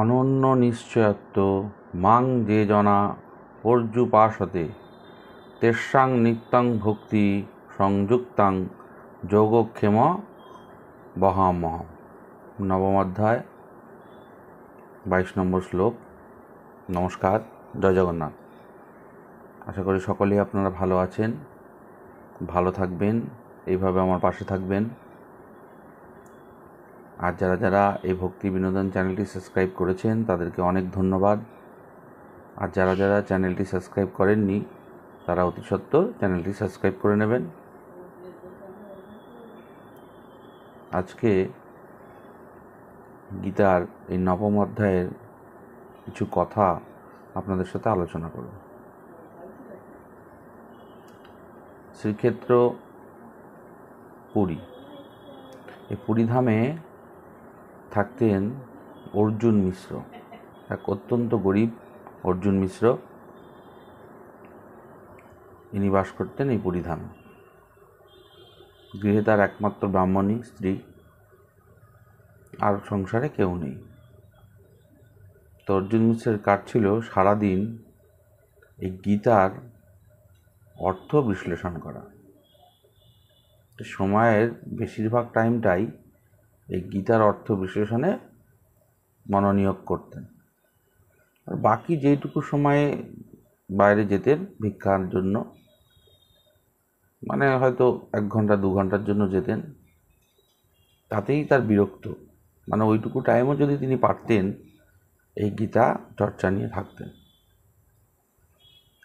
অনন্য নিশ্চয়ত্ব মাং যে জনা পর্যুপাসতে তেষাং নিত্যং ভক্তি সংযুক্তাং যোগক্ষেম বহামহম। নবম অধ্যায় 22 নম্বর শ্লোক। নমস্কার, জয় জগন্নাথ। আশা করি সকলেই আপনারা ভালো আছেন, ভালো থাকবেন, এইভাবে আমার পাশে থাকবেন। আর যারা যারা এই ভক্তি বিনোদন চ্যানেলটি সাবস্ক্রাইব করেছেন তাদেরকে অনেক ধন্যবাদ। আর যারা যারা চ্যানেলটি সাবস্ক্রাইব করেননি তারা অতি সত্বর চ্যানেলটি সাবস্ক্রাইব করে নেবেন। আজকে গীতার এই নবম অধ্যায়ের কিছু কথা আপনাদের সাথে আলোচনা করব। শ্রীক্ষেত্র পুরী, এই পুরীধামে থাকতেন অর্জুন মিশ্র, এক অত্যন্ত গরিব অর্জুন মিশ্র। ইনি বাস করতেন এই পুরীধামে। গৃহে তার একমাত্র ব্রাহ্মণী স্ত্রী, আর সংসারে কেউ নেই। তো অর্জুন মিশ্রের কাজ ছিল সারাদিন এই গীতার অর্থ বিশ্লেষণ করা। সময়ের বেশিরভাগ টাইমটাই এই গীতার অর্থ বিশ্লেষণে মনোনিয়োগ করতেন, আর বাকি যেইটুকু সময়ে বাইরে যেতেন ভিক্ষার জন্য, মানে হয়তো 1 ঘন্টা 2 ঘন্টার জন্য যেতেন, তাতেই তার বিরক্ত। মানে ওইটুকু টাইমও যদি তিনি পারতেন এই গীতা চর্চা নিয়ে থাকতেন।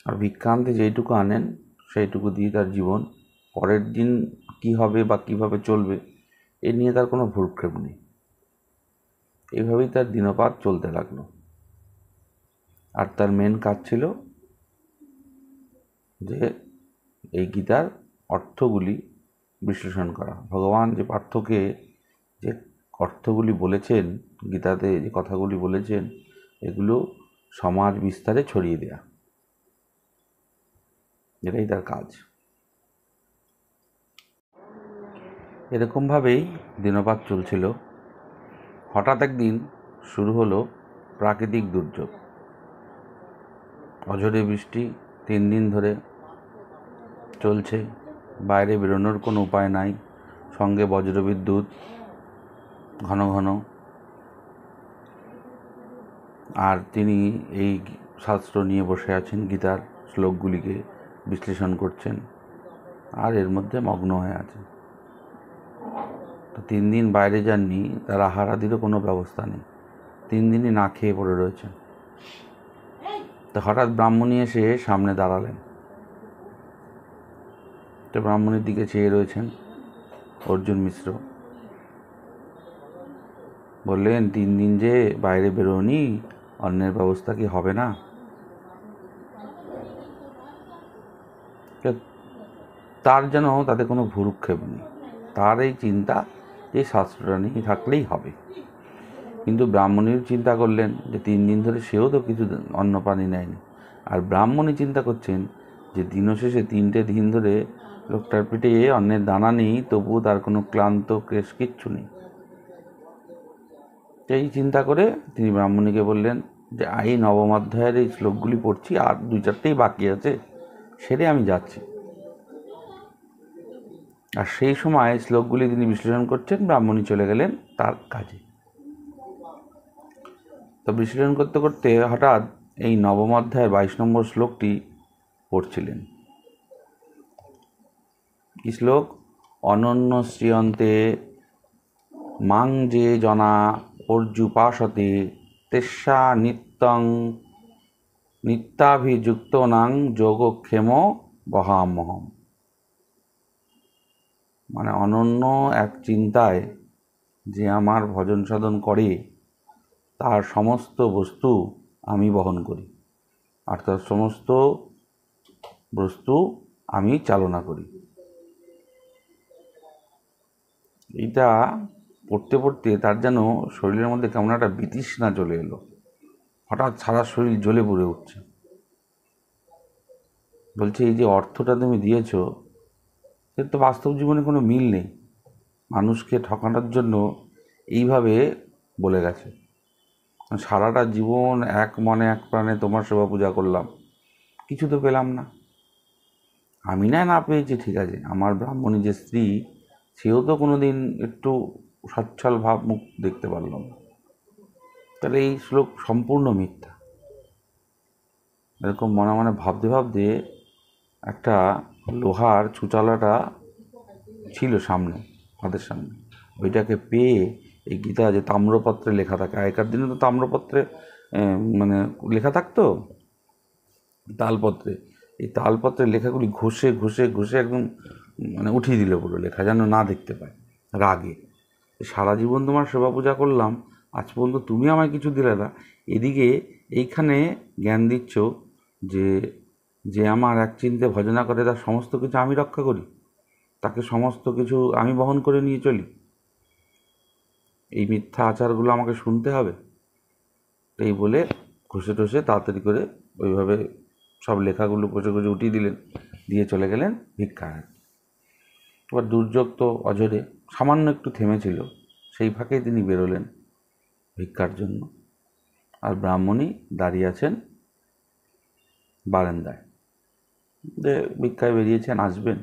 আর ভিক্ষা আনতে যেইটুকু আনেন সেইটুকু দিয়ে তার জীবন, পরের দিন কি হবে বা কিভাবে চলবে এ নিয়ে তার কোনো ভ্রুক্ষেপ নেই। এইভাবেই তার দিনপাত চলতে লাগলো। আর তার মেন কাজ ছিল যে এই গীতার অর্থগুলি বিশ্লেষণ করা। ভগবান যে পাঠ্যকে যে অর্থগুলি বলেছেন, গীতাতে যে কথাগুলি বলেছেন, এগুলো সমাজ বিস্তারে ছড়িয়ে দেয়া, এটাই তার কাজ। এরকমভাবেই দিনপাত চলছিল। হঠাৎ একদিন শুরু হলো প্রাকৃতিক দুর্যোগ। অঝরে বৃষ্টি 3 দিন ধরে চলছে, বাইরে বেরোনোর কোনো উপায় নাই, সঙ্গে বজ্রবিদ্যুৎ ঘন ঘন। আর তিনি এই শাস্ত্র নিয়ে বসে আছেন, গীতার শ্লোকগুলিকে বিশ্লেষণ করছেন, আর এর মধ্যে মগ্ন হয়ে আছেন। তো 3 দিন বাইরে যাননি, তার আহার আদিরও কোনো ব্যবস্থা নেই, 3 দিনই না খেয়ে পড়ে রয়েছেন। তো হঠাৎ ব্রাহ্মণী এসে সামনে দাঁড়ালেন। তো ব্রাহ্মণীর দিকে চেয়ে রয়েছেন অর্জুন মিশ্র। বললেন, 3 দিন যে বাইরে বেরোনি, অন্যের ব্যবস্থা কি হবে না? তার যেন তাতে কোনো ভ্রুক্ষেপ নেই। তার এই চিন্তা যে শাস্ত্রটা নিয়ে থাকলেই হবে। কিন্তু ব্রাহ্মণীর চিন্তা করলেন যে 3 দিন ধরে সেও তো কিছু অন্ন পানি নেয়নি। আর ব্রাহ্মণী চিন্তা করছেন যে দিনশেষে 3টে দিন ধরে লোকটার পেটে অন্নের দানা নেই, তবুও তার কোনো ক্লান্ত ক্লেশ কিচ্ছু নেই। এই চিন্তা করে তিনি ব্রাহ্মণীকে বললেন যে এই নবম অধ্যায়ের এই শ্লোকগুলি পড়ছি, আর 2-4টেই বাকি আছে, সেরে আমি যাচ্ছি। আর সেই সময় শ্লোকগুলি তিনি বিশ্লেষণ করছেন, ব্রাহ্মণী চলে গেলেন তার কাজে। তো বিশ্লেষণ করতে করতে হঠাৎ এই নবম অধ্যায়ের 22 নম্বর শ্লোকটি পড়ছিলেন। কি শ্লোক? অনন্য শ্রিয়ন্তে মাং যে জনা পর্যুপাসতে তেষা নিত্যং নিত্যাভিযুক্তনাং যোগক্ষেম বহামহম। মানে অনন্য এক চিন্তায় যে আমার ভজন সাধন করে, তার সমস্ত বস্তু আমি বহন করি, আর তার সমস্ত বস্তু আমি চালনা করি। এইটা পড়তে পড়তে তার যেন শরীরের মধ্যে কেমন একটা বিতৃষ্ণা চলে এলো। হঠাৎ সারা শরীর জ্বলে পুড়ে উঠছে। বলছে, এই যে অর্থটা তুমি দিয়েছ, এর তো বাস্তব জীবনে কোনো মিল নেই। মানুষকে ঠকানোর জন্য এইভাবে বলে গেছে। সারাটা জীবন এক মনে এক প্রাণে তোমার সেবা পূজা করলাম, কিছু তো পেলাম না। আমি না পেয়েছি ঠিক আছে, আমার ব্রাহ্মণী যে স্ত্রী, সেও তো কোনো দিন একটু সচ্ছল ভাব মুখ দেখতে পারলাম না। তাহলে এই শ্লোক সম্পূর্ণ মিথ্যা। এরকম মনে মনে ভাবতে ভাবতে একটা লোহার ছুচালাটা ছিল সামনে, হাতের সামনে, ওইটাকে পেয়ে এই গীতা যে তাম্রপত্রে লেখা থাকে, আগেকার দিনে তো তাম্রপত্রে মানে লেখা থাকতো, তালপত্রে, এই তালপত্রের লেখাগুলি ঘষে ঘষে ঘষে একদম মানে উঠিয়ে দিল পুরো লেখা, যেন না দেখতে পায় রাগে। সারা জীবন তোমার সেবা পূজা করলাম, আজ পর্যন্ত তুমি আমায় কিছু দিলে না। এদিকে এইখানে জ্ঞান দিচ্ছ যে যে আমার এক চিন্তে ভজনা করে তার সমস্ত কিছু আমি রক্ষা করি, তাকে সমস্ত কিছু আমি বহন করে নিয়ে চলি। এই মিথ্যা আচারগুলো আমাকে শুনতে হবে। এই বলে ঘষে টষে তাড়াতাড়ি করে ওইভাবে সব লেখাগুলো ঘষে ঘষে উঠিয়ে দিলেন, দিয়ে চলে গেলেন ভিক্ষায়। এবার দুর্যোগ তো অঝরে, সামান্য একটু থেমেছিল, সেই ফাঁকেই তিনি বেরোলেন ভিক্ষার জন্য। আর ব্রাহ্মণী দাঁড়িয়ে আছেন বারান্দায়, যে ভিক্ষায় বেরিয়েছেন, আসবেন,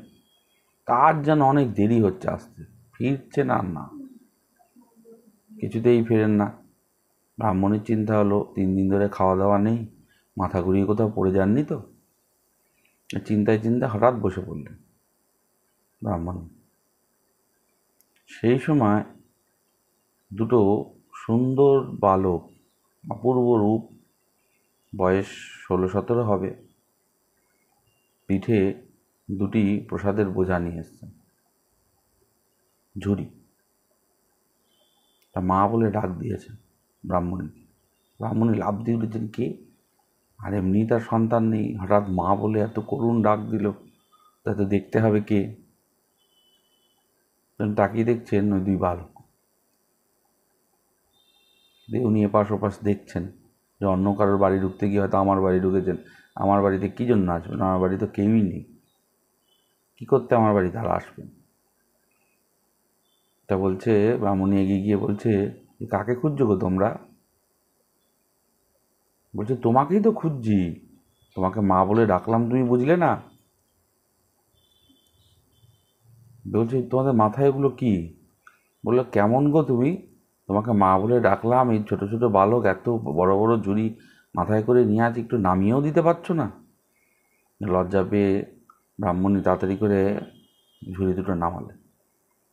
তার যেন অনেক দেরি হচ্ছে আসতে, ফিরছেন আর না, কিছুতেই ফেরেন না। ব্রাহ্মণের চিন্তা হলো 3 দিন ধরে খাওয়া দাওয়া নেই, মাথা ঘুরিয়ে কোথাও পড়ে যাননি তো। চিন্তায় চিন্তায় হঠাৎ বসে পড়লেন ব্রাহ্মণ। সেই সময় দুটো সুন্দর বালক, অপূর্ব রূপ, বয়স 16-17 হবে, পিঠে দুটি প্রসাদের বোঝা নিয়ে এসছেন, ঝুড়ি। তা মা বলে ডাক দিয়েছে ব্রাহ্মণীকে। ব্রাহ্মণী লাফ দিয়ে উঠেছেন, কে? আর এমনি তার সন্তান নেই, হঠাৎ মা বলে এত করুণ ডাক দিল, তাতে দেখতে হবে কে। তাকিয়ে দেখছেন ওই 2 বালক, দিয়ে উনি এপাশ ওপাশ দেখছেন যে অন্য কারোর বাড়ি ঢুকতে গিয়ে হয়তো আমার বাড়ি ঢুকেছেন। আমার বাড়িতে কী জন্য আসবেন? আমার বাড়ি তো কেউই নেই, কী করতে আমার বাড়ি তারা আসবেন? তা বলছে, ব্রাহ্মণী এগিয়ে গিয়ে বলছে, কাকে খুঁজছো গো তোমরা? বলছে, তোমাকেই তো খুঁজছি, তোমাকে মা বলে ডাকলাম, তুমি বুঝলে না? বলছে, তোমাদের মাথায় এগুলো কি? বললো, কেমন গো তুমি? তোমাকে মা বলে ডাকলাম, এই ছোটো ছোটো বালক এত বড় বড় ঝুড়ি মাথায় করে নিয়ে আজ একটু নামিয়েও দিতে পারছো না? লজ্জা পেয়ে ব্রাহ্মণী তাড়াতাড়ি করে ঝুড়ি দুটো নামালেন,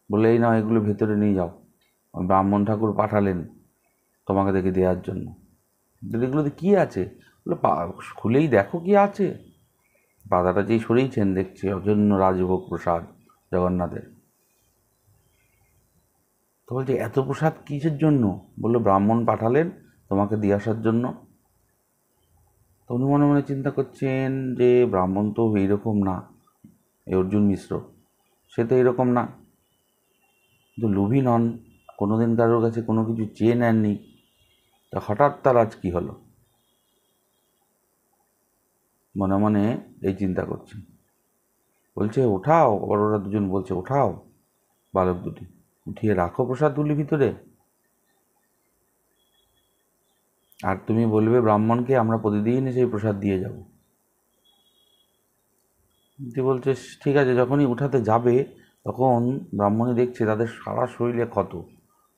বলে, এই নাও, এগুলো ভেতরে নিয়ে যাও, ব্রাহ্মণ ঠাকুর পাঠালেন তোমাকে দেখে দেওয়ার জন্য। এগুলোতে কী আছে? বলে, খুলেই দেখো কি আছে। পাতাটা যেই সরিয়েছেন, দেখছি অজন্য রাজভোগ প্রসাদ জগন্নাথের। তো বলছে, এত প্রসাদ কিসের জন্য? বললো, ব্রাহ্মণ পাঠালেন তোমাকে দিয়ে আসার জন্য। তো উনি মনে মনে চিন্তা করছেন যে ব্রাহ্মণ তো এইরকম না, এই অর্জুন মিশ্র, সে তো এরকম না, কিন্তু লোভী নন, কোনোদিন কারোর কাছে কোনো কিছু চেয়ে নেননি, তা হঠাৎ তার আজ কী হলো? মনে মনে এই চিন্তা করছেন। বলছে, ওঠাও। আবার ওরা দুজন বলছে, ওঠাও বালক দুটি, উঠিয়ে রাখো প্রসাদ তুলি ভিতরে, আর তুমি বলবে ব্রাহ্মণকে আমরা প্রতিদিন সেই প্রসাদ দিয়ে যাব। বলছে, ঠিক আছে। যখনই উঠাতে যাবে তখন ব্রাহ্মণী দেখছে তাদের সারা শরীরে ক্ষত,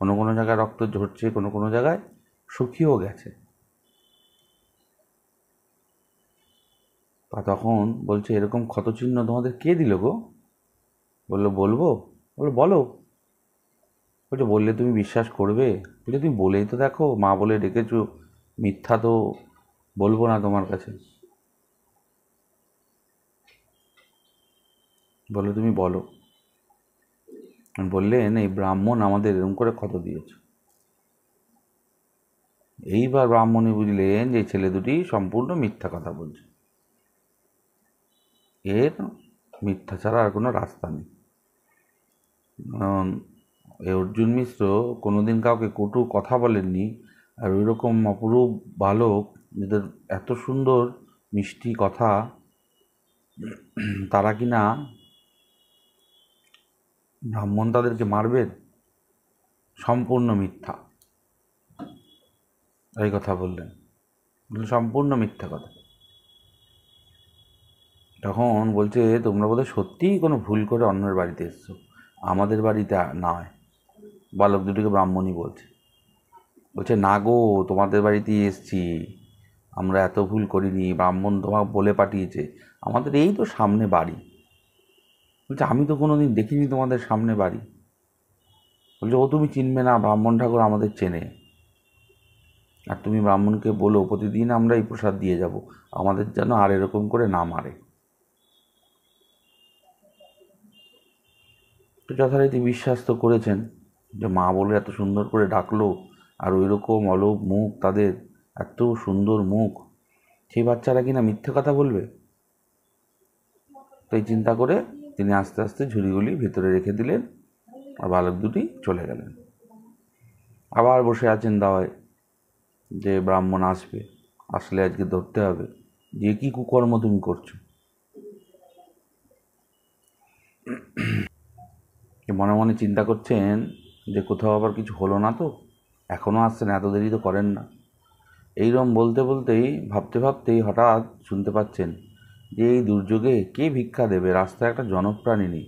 কোনো কোনো জায়গায় রক্ত ঝরছে, কোনো কোনো জায়গায় শুকিয়েও গেছে। তা তখন বলছে, এরকম ক্ষতচিহ্ন তোমাদের কে দিল গো? বললো, বলবো? বললো, বলো। বলছে, বললে তুমি বিশ্বাস করবে? বলছে, তুমি বলেই তো দেখো, মা বলে ডেকেছো, মিথ্যা তো বলবো না তোমার কাছে। বলো, তুমি বলো। বললেন, এই ব্রাহ্মণ আমাদের এরকম করে ক্ষত দিয়েছে। এইবার ব্রাহ্মণী বুঝলেন যে ছেলে দুটি সম্পূর্ণ মিথ্যা কথা বলছে, এর মিথ্যা ছাড়া আর কোনো রাস্তা নেই। কারণ এই অর্জুন মিশ্র কোনোদিন কাউকে কটু কথা বলেননি, আর ওই রকম অপরূপ বালক, যাদের এত সুন্দর মিষ্টি কথা, তারা কি না ব্রাহ্মণ তাদেরকে মারবেন? সম্পূর্ণ মিথ্যা। এই কথা বললেন, সম্পূর্ণ মিথ্যা কথা। তখন বলছে, তোমরা বোধহয় সত্যিই কোনো ভুল করে অন্যের বাড়িতে এসছো, আমাদের বাড়িতে নয়। বালক দুটিকে ব্রাহ্মণই বলছে। বলছে, না গো, তোমাদের বাড়িতেই এসছি, আমরা এত ভুল করিনি, ব্রাহ্মণ তোমাকে বলে পাঠিয়েছে, আমাদের এই তো সামনে বাড়ি। বলছে, আমি তো কোনো দিন দেখিনি তোমাদের সামনে বাড়ি। বলছে, ও তুমি চিনবে না, ব্রাহ্মণ ঠাকুর আমাদের চেনে, আর তুমি ব্রাহ্মণকে বলো প্রতিদিন আমরা এই প্রসাদ দিয়ে যাব, আমাদের যেন আর এরকম করে না মারে। তো যথারীতি বিশ্বাস তো করেছেন, যে মা বলে এত সুন্দর করে ডাকলো, আর ওই রকম অলোপ মুখ তাদের, এত সুন্দর মুখ, সেই বাচ্চারা কিনা মিথ্যে কথা বলবে। তো এই চিন্তা করে তিনি আস্তে আস্তে ঝুড়িগুলি ভিতরে রেখে দিলেন, আর বালক দুটি চলে গেলেন। আবার বসে আছেন দাওয়ায়, যে ব্রাহ্মণ আসবে, আসলে আজকে ধরতে হবে, যে কি কুকর্ম তুমি করছো। মনে মনে চিন্তা করছেন যে কোথাও আবার কিছু হলো না তো, এখনও আসছেন, এত দেরি তো করেন না। এইরকম বলতে বলতেই ভাবতে ভাবতেই হঠাৎ শুনতে পাচ্ছেন যে এই দুর্যোগে কে ভিক্ষা দেবে, রাস্তায় একটা জনপ্রাণী নেই,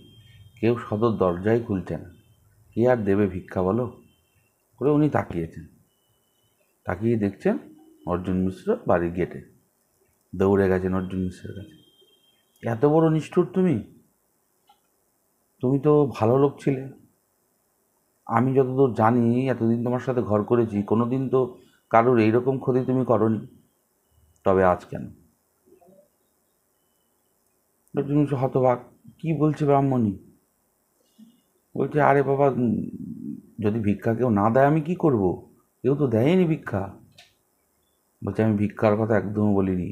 কেউ সদর দরজাই খুলছে না, কে আর দেবে ভিক্ষা বলো। করে উনি তাকিয়েছেন, তাকিয়ে দেখছেন অর্জুন মিশ্র বাড়ির গেটে দৌড়ে গেছেন অর্জুন মিশ্রের কাছে। এত বড় নিষ্ঠুর তুমি, তুমি তো ভালো লোক ছিলে, আমি যতদূর জানি এতদিন তোমার সাথে ঘর করেছি, কোনো দিন তো কারোর এইরকম ক্ষতি তুমি করনি, তবে আজ কেন? অর্জুন মিশ্র হতবাক, কি বলছে ব্রাহ্মণী? বলছে, আরে বাবা, যদি ভিক্ষা কেউ না দেয় আমি কি করব, কেউ তো দেয়নি ভিক্ষা। বলছে, আমি ভিক্ষার কথা একদমই বলিনি,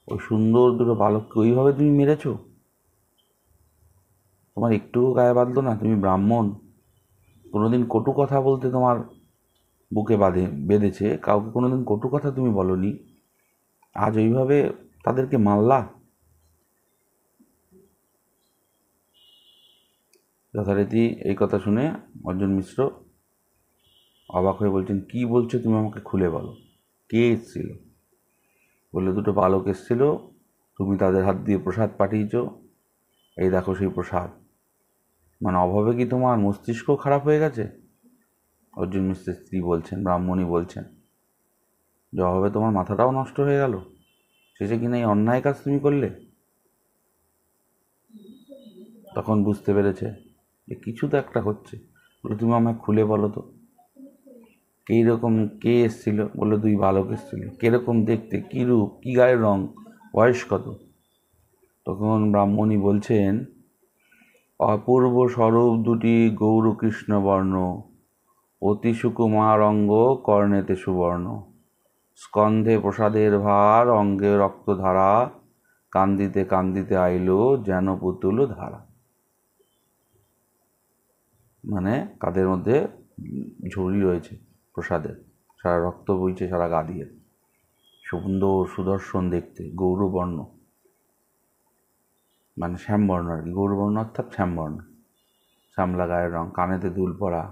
ওই সুন্দর দুটো বালককে ওইভাবে তুমি মেরেছো, তোমার একটুও গায়ে বাঁধলো না? তুমি ব্রাহ্মণ, কোনোদিন কটু কথা বলতে তোমার বুকে বেঁধেছে, কাউকে কোনোদিন কটু কথা তুমি বলনি, আজ ওইভাবে তাদেরকে মারলা। যথারীতি এই কথা শুনে অর্জুন মিশ্র অবাক হয়ে বলছেন, কি বলছো তুমি, আমাকে খুলে বলো, কে এসেছিল? বললে, দুটো বালক এসেছিল, তুমি তাদের হাত দিয়ে প্রসাদ পাঠিয়েছ, এই দেখো সেই প্রসাদ। মানে অভাবে কি তোমার মস্তিষ্ক খারাপ হয়ে গেছে? অর্জুন মিশ্রের স্ত্রী বলছেন, ব্রাহ্মণী বলছেন, যে অভাবে তোমার মাথাটাও নষ্ট হয়ে গেল, শেষে কিনা এই অন্যায় কাজ তুমি করলে। তখন বুঝতে পেরেছে যে কিছু তো একটা হচ্ছে। বলে, তুমি আমায় খুলে বলো তো, এইরকম কে এসেছিল? বললো, দুই বালক এসেছিল। কিরকম দেখতে, কী রূপ, কী গায়ের রং, বয়স কত? তখন ব্রাহ্মণী বলছেন, অপূর্ব স্বরূপ দুটি গৌরকৃষ্ণ বর্ণ, অতি সুকুমার অঙ্গ, কর্ণেতে সুবর্ণ, স্কন্ধে প্রসাদের ভার, অঙ্গে রক্তধারা, কান্দিতে কান্দিতে আইল যেন পুতুল ধারা। মানে কাদের মধ্যে ঝুড়ি রয়েছে প্রসাদের, সারা রক্ত বইছে সারা গা দিয়ে, সুন্দর সুদর্শন দেখতে, গৌরবর্ণ, মানে শ্যামবর্ণ আর কি, গৌরবর্ণ অর্থাৎ শ্যামবর্ণ, শ্যামলা গায়ের রং, কানেতে দুল পরা,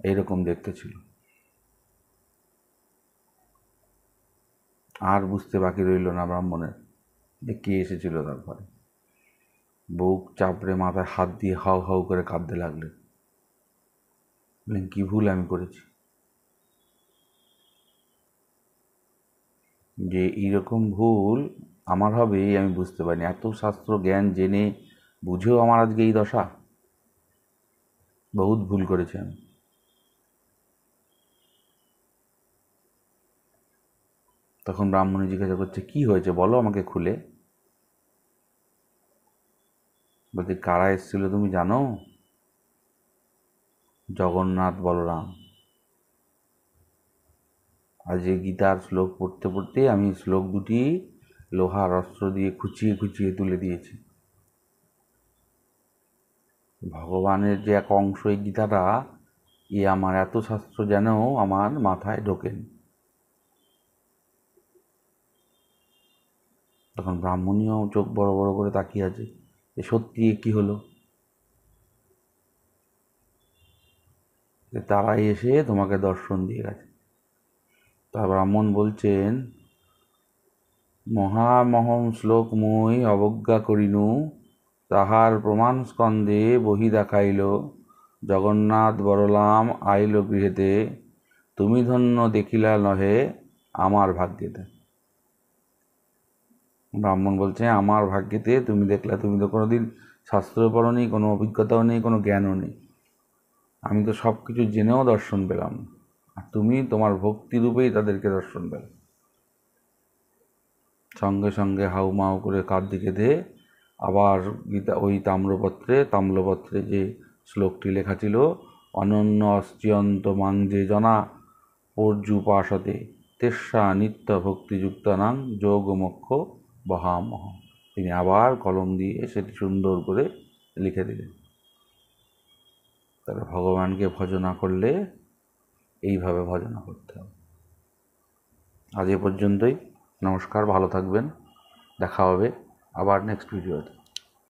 এইরকম দেখতে ছিল। আর বুঝতে বাকি রইল না ব্রাহ্মণের যে কে এসেছিল। তারপরে বুক চাপড়ে মাথায় হাত দিয়ে হাউ হাউ করে কাঁদতে লাগলেন। বললেন, কি ভুল আমি করেছি যে এইরকম ভুল আমার হবে, আমি বুঝতে পারিনি। এত শাস্ত্র জ্ঞান জেনে বুঝেও আমার আজকে এই দশা, বহুত ভুল করেছি আমি। তখন ব্রাহ্মণী জিজ্ঞাসা করছে, কি হয়েছে বলো আমাকে খুলে। বলছে, কারা এসেছিল তুমি জানো? জগন্নাথ বলরাম। আজ এই গীতার শ্লোক পড়তে পড়তে আমি শ্লোক দুটি লোহার অস্ত্র দিয়ে খুঁচিয়ে খুঁচিয়ে তুলে দিয়েছি। ভগবানের যে এক অংশ এই গীতাটা, আমার এত শাস্ত্র যেন আমার মাথায় ঢোকেন। তখন ব্রাহ্মণীও চোখ বড় বড় করে তাকিয়ে আছে, যে সত্যি কি হলো, যে তারাই এসে তোমাকে দর্শন দিয়ে গেছে। তা ব্রাহ্মণ বলছেন, মহামহম শ্লোকময় অবজ্ঞা করিনু, তাহার প্রমাণ স্কন্ধে বহি দেখাইল, জগন্নাথ বরলাম আইল গৃহেতে, তুমি ধন্য দেখিলা নহে আমার ভাগ্যেতে। ব্রাহ্মণ বলছে, আমার ভাগ্যেতে তুমি দেখলা, তুমি তো কোনোদিন শাস্ত্র পড়নি, কোনো অভিজ্ঞতাও নেই, কোনো জ্ঞানও নেই, আমি তো সব কিছু জেনেও দর্শন পেলাম, আর তুমি তোমার ভক্তিরূপেই তাদেরকে দর্শন পেলে। সঙ্গে সঙ্গে হাউমাউ করে কাঁদতে কেঁদে আবার গীতা ওই তাম্রপত্রে যে শ্লোকটি লেখা ছিল, অনন্য অস্ত্রিয়ন্ত মাংজে জনা পর্যুপাসতে তেস্যা নিত্য ভক্তিযুক্তানাং যোগমোক্ষ বহামহ। তিনি আবার কলম দিয়ে সেটি সুন্দর করে লিখে দিলেন। তারা ভগবানকে ভজনা করলে এইভাবে ভজনা করতে হবে। আজ এ পর্যন্তই। নমস্কার, ভালো থাকবেন, দেখা হবে আবার নেক্সট ভিডিওতে।